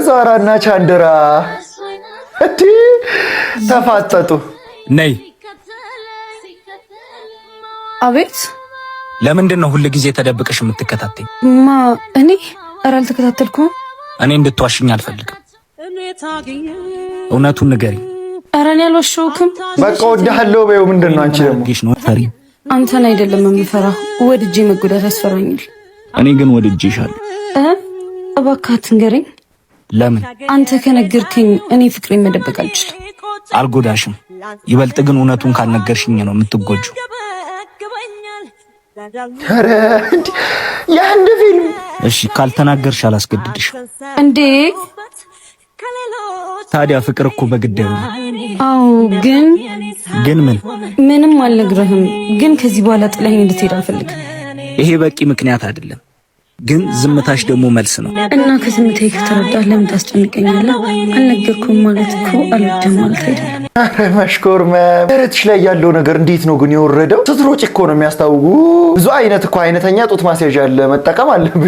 ዛራና ቻንድራ እቲ ተፋጠጡ። ነይ። አቤት። ለምንድን ነው ሁሉ ጊዜ ተደብቀሽ የምትከታተኝ? እኔ አልተከታተልኩም። እኔ እንድትዋሽኝ አልፈልግም። እውነቱን ንገሪኝ። ኧረ እኔ አልዋሸሁክም። በቃ ወድሃለሁ በይው። ምንድን ነው አንቺ ደግሞ? ፈሪ አንተን አይደለም የምፈራው፣ ወድጄ መጎዳት ያስፈራኛል። እኔ ግን ወድጄሻለሁ። እባክህ አትንገረኝ። ለምን? አንተ ከነገርከኝ እኔ ፍቅሬን መደበቅ አልችልም። አልጎዳሽም። ይበልጥ ግን እውነቱን ካልነገርሽኝ ነው የምትጎጂው። ኧረ የአንድ ፊልም። እሺ ካልተናገርሽ አላስገድድሽ። እንዴ ታዲያ ፍቅር እኮ በግድ ነው። አዎ ግን ምን? ምንም አልነግረህም። ግን ከዚህ በኋላ ጥለኸኝ እንድትሄድ አልፈልግም። ይሄ በቂ ምክንያት አይደለም፣ ግን ዝምታሽ ደግሞ መልስ ነው። እና ከዝምታዬ ከተረዳህ ለምን ታስጨንቀኛለህ? አልነገርኩም ማለት እኮ አልወድም ማለት አይደለም። ኧረ መሽኮርመም፣ ደረትሽ ላይ ያለው ነገር እንዴት ነው ግን የወረደው? ስትሮጪ እኮ ነው የሚያስታውቁ። ብዙ አይነት እኮ አይነተኛ ጡት ማስያዣ አለ፣ መጠቀም አለብሽ።